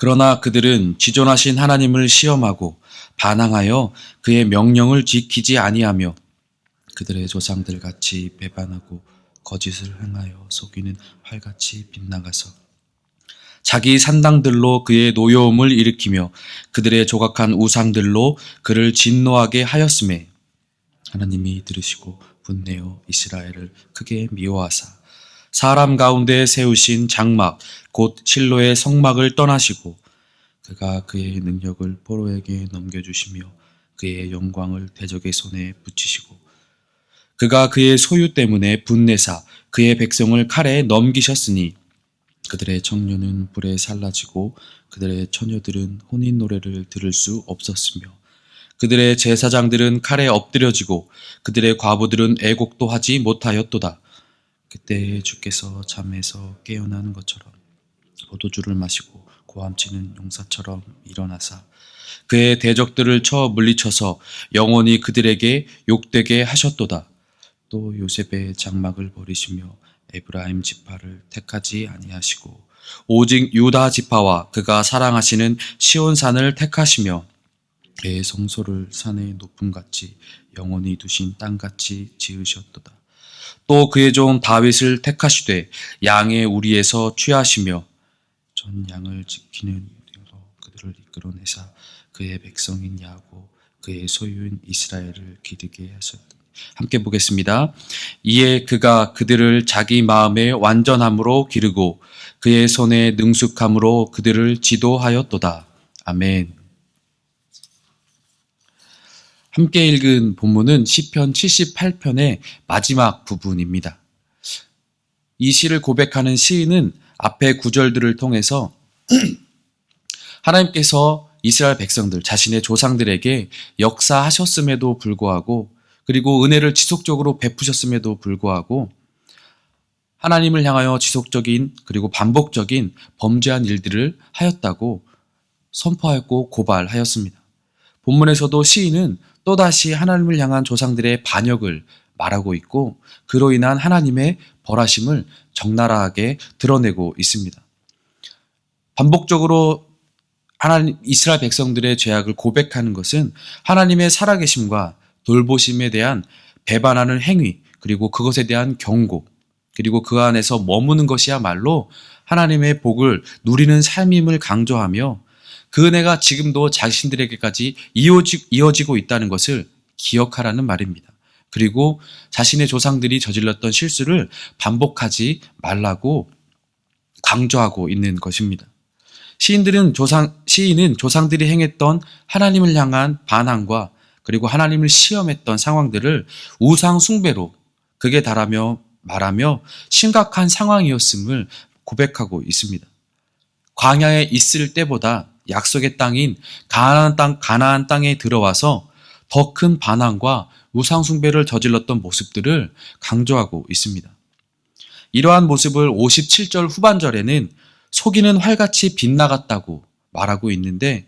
그러나 그들은 지존하신 하나님을 시험하고 반항하여 그의 명령을 지키지 아니하며 그들의 조상들 같이 배반하고 거짓을 행하여 속이는 활같이 빗나가서 자기 산당들로 그의 노여움을 일으키며 그들의 조각한 우상들로 그를 진노하게 하였음에 하나님이 들으시고 분내어 이스라엘을 크게 미워하사 사람 가운데 세우신 장막 곧 실로의 성막을 떠나시고 그가 그의 능력을 포로에게 넘겨주시며 그의 영광을 대적의 손에 붙이시고 그가 그의 소유 때문에 분내사 그의 백성을 칼에 넘기셨으니 그들의 청년은 불에 살라지고 그들의 처녀들은 혼인 노래를 들을 수 없었으며 그들의 제사장들은 칼에 엎드려지고 그들의 과부들은 애곡도 하지 못하였도다. 그때 주께서 잠에서 깨어나는 것처럼 포도주를 마시고 고함치는 용사처럼 일어나사 그의 대적들을 쳐 물리쳐서 영원히 그들에게 욕되게 하셨도다. 또 요셉의 장막을 버리시며 에브라임 지파를 택하지 아니하시고 오직 유다 지파와 그가 사랑하시는 시온산을 택하시며 그의 성소를 산의 높음같이 영원히 두신 땅같이 지으셨도다. 또 그의 종 다윗을 택하시되 양의 우리에서 취하시며 전 양을 지키는 대로 그들을 이끌어내사 그의 백성인 야곱 그의 소유인 이스라엘을 기르게 하셨다. 함께 보겠습니다. 이에 그가 그들을 자기 마음의 완전함으로 기르고 그의 손의 능숙함으로 그들을 지도하였도다. 아멘. 함께 읽은 본문은 시편 78편의 마지막 부분입니다. 이 시를 고백하는 시인은 앞의 구절들을 통해서 하나님께서 이스라엘 백성들, 자신의 조상들에게 역사하셨음에도 불구하고 그리고 은혜를 지속적으로 베푸셨음에도 불구하고 하나님을 향하여 지속적인 그리고 반복적인 범죄한 일들을 하였다고 선포하였고 고발하였습니다. 본문에서도 시인은 또다시 하나님을 향한 조상들의 반역을 말하고 있고 그로 인한 하나님의 벌하심을 적나라하게 드러내고 있습니다. 반복적으로 이스라엘 백성들의 죄악을 고백하는 것은 하나님의 살아계심과 돌보심에 대한 배반하는 행위, 그리고 그것에 대한 경고, 그리고 그 안에서 머무는 것이야말로 하나님의 복을 누리는 삶임을 강조하며 그 은혜가 지금도 자신들에게까지 이어지고 있다는 것을 기억하라는 말입니다. 그리고 자신의 조상들이 저질렀던 실수를 반복하지 말라고 강조하고 있는 것입니다. 시인은 조상들이 행했던 하나님을 향한 반항과 그리고 하나님을 시험했던 상황들을 우상 숭배로 극에 달하며 말하며 심각한 상황이었음을 고백하고 있습니다. 광야에 있을 때보다 약속의 땅인 가나안 땅에 들어와서 더 큰 반항과 우상 숭배를 저질렀던 모습들을 강조하고 있습니다. 이러한 모습을 57절 후반절에는 속이는 활같이 빗나갔다고 말하고 있는데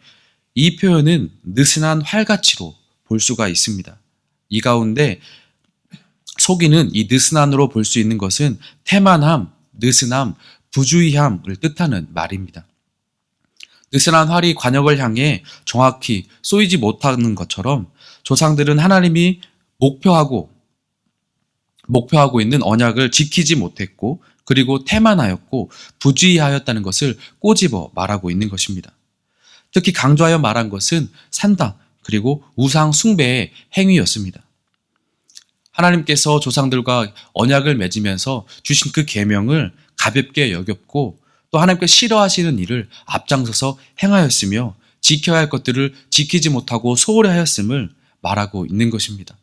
이 표현은 느슨한 활같이로 볼 수가 있습니다. 이 가운데 속이는 이 느슨함으로 볼 수 있는 것은 태만함, 느슨함, 부주의함을 뜻하는 말입니다. 느슨한 활이 관역을 향해 정확히 쏘이지 못하는 것처럼 조상들은 하나님이 목표하고 있는 언약을 지키지 못했고 그리고 태만하였고 부주의하였다는 것을 꼬집어 말하고 있는 것입니다. 특히 강조하여 말한 것은 산당 그리고 우상 숭배의 행위였습니다. 하나님께서 조상들과 언약을 맺으면서 주신 그 계명을 가볍게 여겼고 또 하나님께 싫어하시는 일을 앞장서서 행하였으며 지켜야 할 것들을 지키지 못하고 소홀히 하였음을 말하고 있는 것입니다.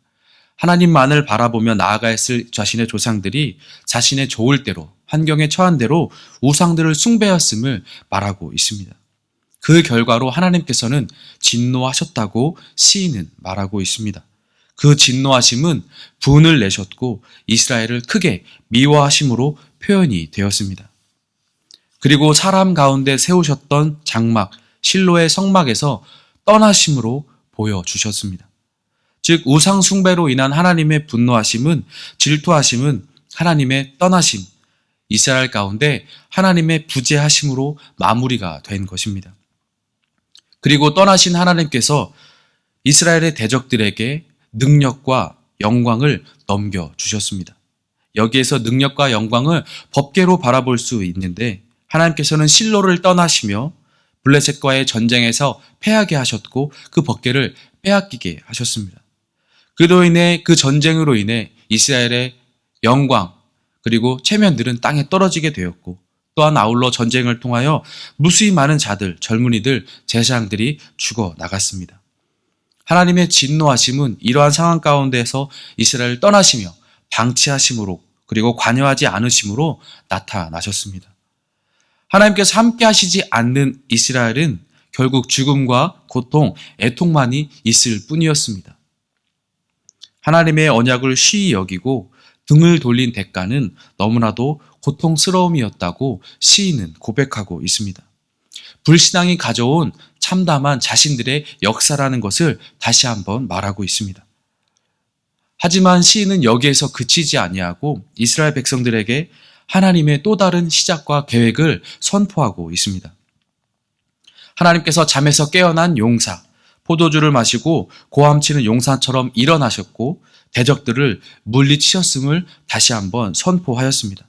하나님만을 바라보며 나아가야 했을 자신의 조상들이 자신의 좋을 대로 환경에 처한 대로 우상들을 숭배하였음을 말하고 있습니다. 그 결과로 하나님께서는 진노하셨다고 시인은 말하고 있습니다. 그 진노하심은 분을 내셨고 이스라엘을 크게 미워하심으로 표현이 되었습니다. 그리고 사람 가운데 세우셨던 장막, 실로의 성막에서 떠나심으로 보여주셨습니다. 즉 우상 숭배로 인한 하나님의 분노하심은 질투하심은 하나님의 떠나심, 이스라엘 가운데 하나님의 부재하심으로 마무리가 된 것입니다. 그리고 떠나신 하나님께서 이스라엘의 대적들에게 능력과 영광을 넘겨주셨습니다. 여기에서 능력과 영광을 법궤로 바라볼 수 있는데 하나님께서는 실로를 떠나시며 블레셋과의 전쟁에서 패하게 하셨고 그 법궤를 빼앗기게 하셨습니다. 그로 인해 그 전쟁으로 인해 이스라엘의 영광 그리고 체면들은 땅에 떨어지게 되었고 또한 아울러 전쟁을 통하여 무수히 많은 자들, 젊은이들, 제사장들이 죽어 나갔습니다. 하나님의 진노하심은 이러한 상황 가운데서 이스라엘을 떠나시며 방치하심으로 그리고 관여하지 않으심으로 나타나셨습니다. 하나님께서 함께 하시지 않는 이스라엘은 결국 죽음과 고통, 애통만이 있을 뿐이었습니다. 하나님의 언약을 쉬이 여기고 등을 돌린 대가는 너무나도 고통스러움이었다고 시인은 고백하고 있습니다. 불신앙이 가져온 참담한 자신들의 역사라는 것을 다시 한번 말하고 있습니다. 하지만 시인은 여기에서 그치지 아니하고 이스라엘 백성들에게 하나님의 또 다른 시작과 계획을 선포하고 있습니다. 하나님께서 잠에서 깨어난 용사, 포도주를 마시고 고함치는 용사처럼 일어나셨고 대적들을 물리치셨음을 다시 한번 선포하였습니다.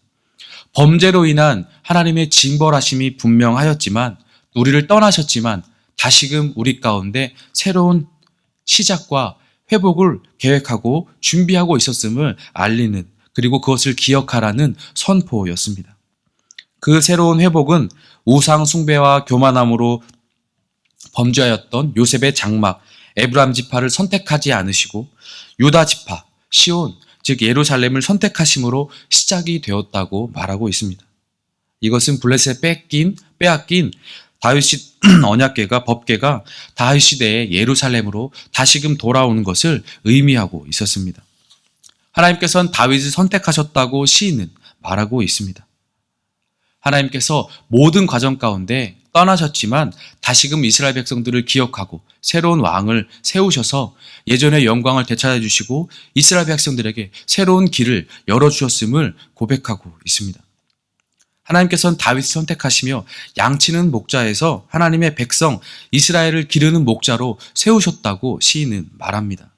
범죄로 인한 하나님의 징벌하심이 분명하였지만 우리를 떠나셨지만 다시금 우리 가운데 새로운 시작과 회복을 계획하고 준비하고 있었음을 알리는 그리고 그것을 기억하라는 선포였습니다. 그 새로운 회복은 우상 숭배와 교만함으로 범죄하였던 요셉의 장막 에브람 지파를 선택하지 않으시고 유다 지파 시온 즉 예루살렘을 선택하심으로 시작이 되었다고 말하고 있습니다. 이것은 블레셋 빼앗긴 다윗 언약궤가 법궤가 다윗 시대의 예루살렘으로 다시금 돌아오는 것을 의미하고 있었습니다. 하나님께서는 다윗을 선택하셨다고 시인은 말하고 있습니다. 하나님께서 모든 과정 가운데 떠나셨지만 다시금 이스라엘 백성들을 기억하고 새로운 왕을 세우셔서 예전의 영광을 되찾아 주시고 이스라엘 백성들에게 새로운 길을 열어주셨음을 고백하고 있습니다. 하나님께서는 다윗을 선택하시며 양치는 목자에서 하나님의 백성 이스라엘을 기르는 목자로 세우셨다고 시인은 말합니다.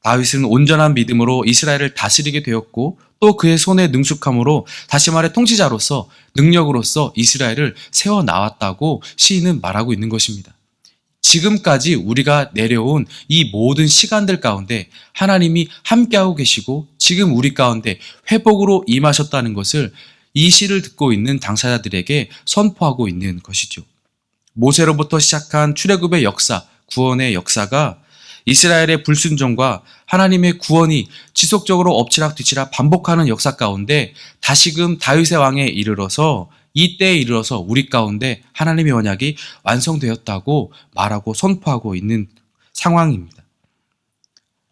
다윗은 온전한 믿음으로 이스라엘을 다스리게 되었고 또 그의 손에 능숙함으로 다시 말해 통치자로서 능력으로서 이스라엘을 세워나왔다고 시인은 말하고 있는 것입니다. 지금까지 우리가 내려온 이 모든 시간들 가운데 하나님이 함께하고 계시고 지금 우리 가운데 회복으로 임하셨다는 것을 이 시를 듣고 있는 당사자들에게 선포하고 있는 것이죠. 모세로부터 시작한 출애굽의 역사, 구원의 역사가 이스라엘의 불순종과 하나님의 구원이 지속적으로 엎치락뒤치락 반복하는 역사 가운데 다시금 다윗의 왕에 이르러서 이때에 이르러서 우리 가운데 하나님의 언약이 완성되었다고 말하고 선포하고 있는 상황입니다.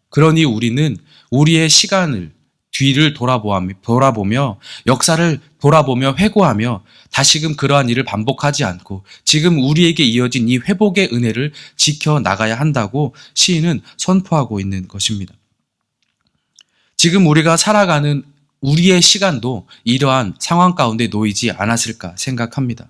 그러니 우리는 우리의 시간을 뒤를 돌아보며 역사를 돌아보며 회고하며 다시금 그러한 일을 반복하지 않고 지금 우리에게 이어진 이 회복의 은혜를 지켜나가야 한다고 시인은 선포하고 있는 것입니다. 지금 우리가 살아가는 우리의 시간도 이러한 상황 가운데 놓이지 않았을까 생각합니다.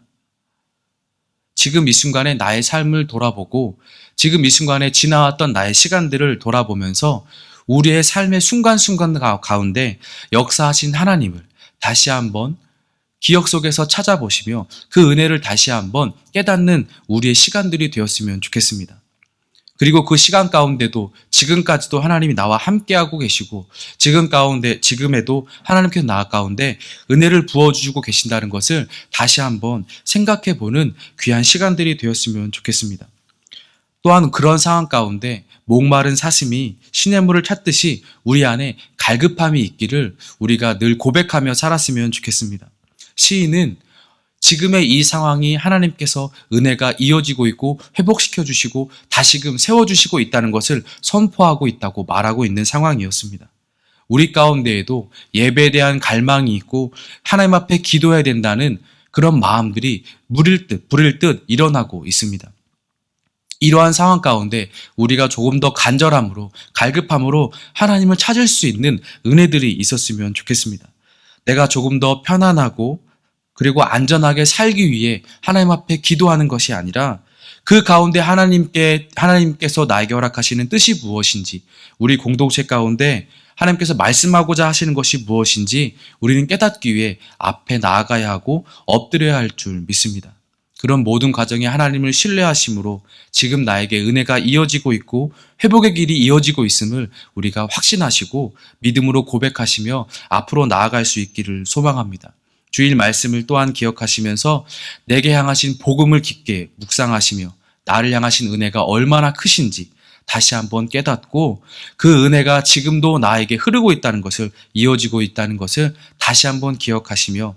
지금 이 순간에 나의 삶을 돌아보고 지금 이 순간에 지나왔던 나의 시간들을 돌아보면서 우리의 삶의 순간순간 가운데 역사하신 하나님을 다시 한번 기억 속에서 찾아보시며 그 은혜를 다시 한번 깨닫는 우리의 시간들이 되었으면 좋겠습니다. 그리고 그 시간 가운데도 지금까지도 하나님이 나와 함께하고 계시고 지금에도 하나님께서 나 가운데 은혜를 부어주시고 계신다는 것을 다시 한번 생각해 보는 귀한 시간들이 되었으면 좋겠습니다. 또한 그런 상황 가운데 목마른 사슴이 시냇물을 찾듯이 우리 안에 갈급함이 있기를 우리가 늘 고백하며 살았으면 좋겠습니다. 시인은 지금의 이 상황이 하나님께서 은혜가 이어지고 있고 회복시켜 주시고 다시금 세워주시고 있다는 것을 선포하고 있다고 말하고 있는 상황이었습니다. 우리 가운데에도 예배에 대한 갈망이 있고 하나님 앞에 기도해야 된다는 그런 마음들이 불일 듯 일어나고 있습니다. 이러한 상황 가운데 우리가 조금 더 간절함으로 갈급함으로 하나님을 찾을 수 있는 은혜들이 있었으면 좋겠습니다. 내가 조금 더 편안하고 그리고 안전하게 살기 위해 하나님 앞에 기도하는 것이 아니라 그 가운데 하나님께서 나에게 허락하시는 뜻이 무엇인지, 우리 공동체 가운데 하나님께서 말씀하고자 하시는 것이 무엇인지 우리는 깨닫기 위해 앞에 나아가야 하고 엎드려야 할 줄 믿습니다. 그런 모든 과정에 하나님을 신뢰하심으로 지금 나에게 은혜가 이어지고 있고 회복의 길이 이어지고 있음을 우리가 확신하시고 믿음으로 고백하시며 앞으로 나아갈 수 있기를 소망합니다. 주일 말씀을 또한 기억하시면서 내게 향하신 복음을 깊게 묵상하시며 나를 향하신 은혜가 얼마나 크신지 다시 한번 깨닫고 그 은혜가 지금도 나에게 흐르고 있다는 것을, 이어지고 있다는 것을 다시 한번 기억하시며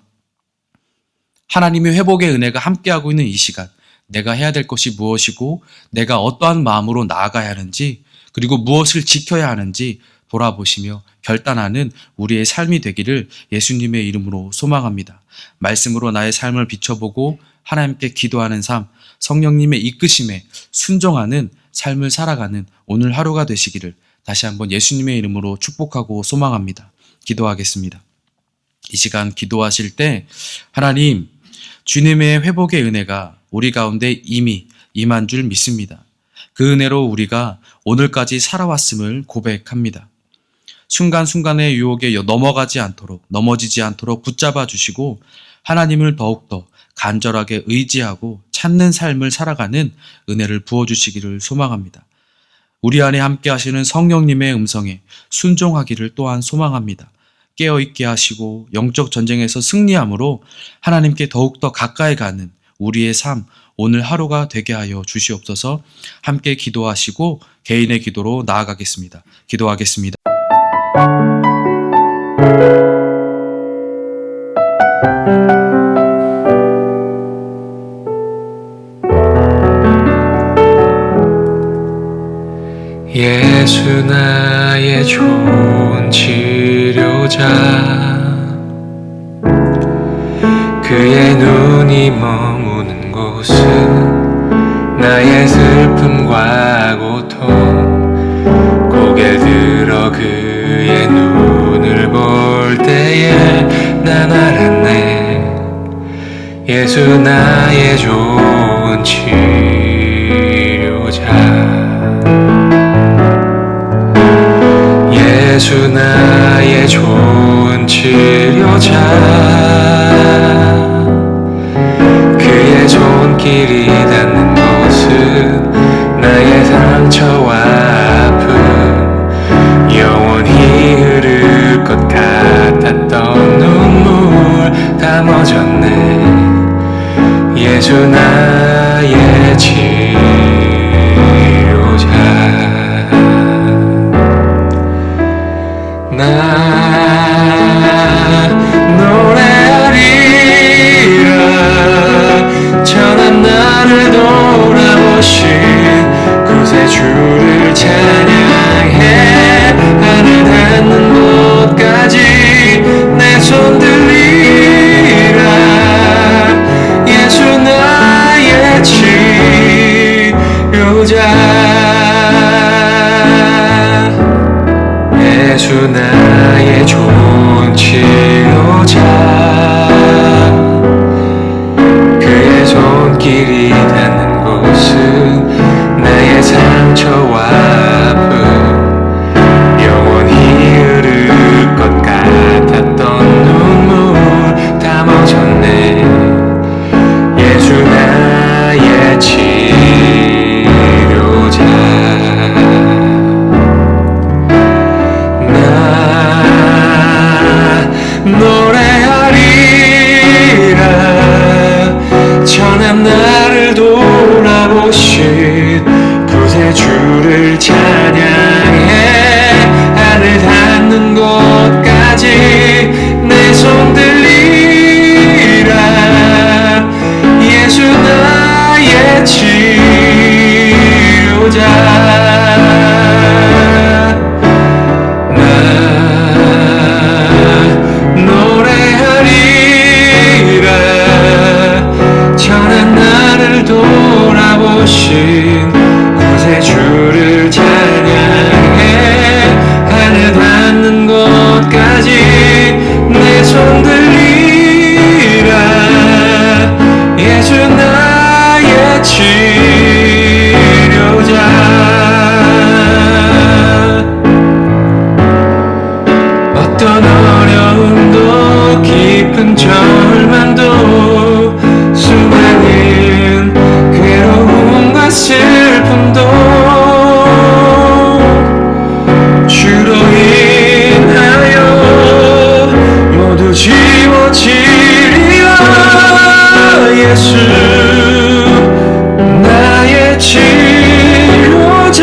하나님의 회복의 은혜가 함께하고 있는 이 시간, 내가 해야 될 것이 무엇이고 내가 어떠한 마음으로 나아가야 하는지, 그리고 무엇을 지켜야 하는지 돌아보시며 결단하는 우리의 삶이 되기를 예수님의 이름으로 소망합니다. 말씀으로 나의 삶을 비춰보고 하나님께 기도하는 삶, 성령님의 이끄심에 순종하는 삶을 살아가는 오늘 하루가 되시기를 다시 한번 예수님의 이름으로 축복하고 소망합니다. 기도하겠습니다. 이 시간 기도하실 때 하나님, 주님의 회복의 은혜가 우리 가운데 이미 임한 줄 믿습니다. 그 은혜로 우리가 오늘까지 살아왔음을 고백합니다. 순간순간의 유혹에 넘어지지 않도록 붙잡아 주시고 하나님을 더욱더 간절하게 의지하고 찾는 삶을 살아가는 은혜를 부어주시기를 소망합니다. 우리 안에 함께 하시는 성령님의 음성에 순종하기를 또한 소망합니다. 깨어있게 하시고 영적 전쟁에서 승리함으로 하나님께 더욱더 가까이 가는 우리의 삶, 오늘 하루가 되게 하여 주시옵소서. 함께 기도하시고 개인의 기도로 나아가겠습니다. 기도하겠습니다. 예수 나의 좋은 치료자, 그의 눈이 머무는 곳은 나의 슬픔과 고통, 고개 들어 그의 눈을 볼 때에 난 알았네. 예수 나의 좋은 치료자, 예수 나의 좋은 치료자, 그의 손길이 닿는 곳은 나의 상처와 아픔, 영원히 흐를 것 같았던 눈물 다 멎었네. 예수 나의 치료자, 나 노래하리라. 전한 나를 돌아보신 구세주를 찬양해. 하늘 닿는 곳까지 내 손 들리라. 예수 나의 치료자, 예수 나의 좋은 치료자, 그의 손길이 닿는 곳은 나의 상처와 아픔, 영원히 흐를 것 같았던 눈물 다 멎었네. 예수 나의 치료자, 노래하리라. 전한 나를 돌아보신 구세주를 찬양해. 하늘 닿는 곳까지 내 손 들리라. 예수 나의 치료자, 전한 나를 돌아보신 구세주를 찬양해. 하늘 닿는 곳까지 내 손 들리라. 나의 치료자.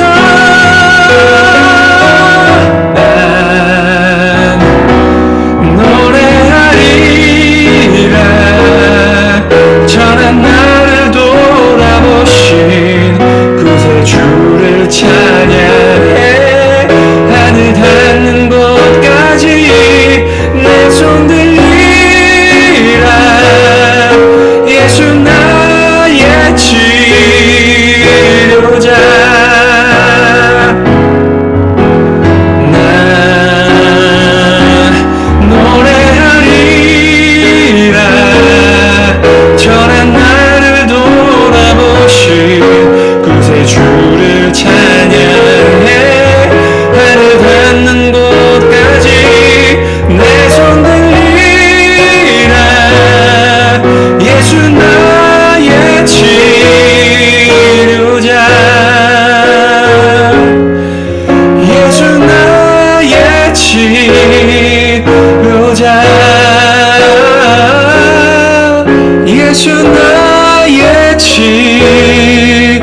난 노래하리라. 전한 나를 돌아보신 구세주를 찬양해. 하늘 닿는 곳까지 내 손 들리라. 예수 나의 치료자. 난 노래하리라. 전한 나를 돌아보신 구세주를 찬양해. 하늘 닿는 곳까지 내 손 들리라. 예수 나의 치료자. 예수 나의 치료자. 예수 나의 치료자.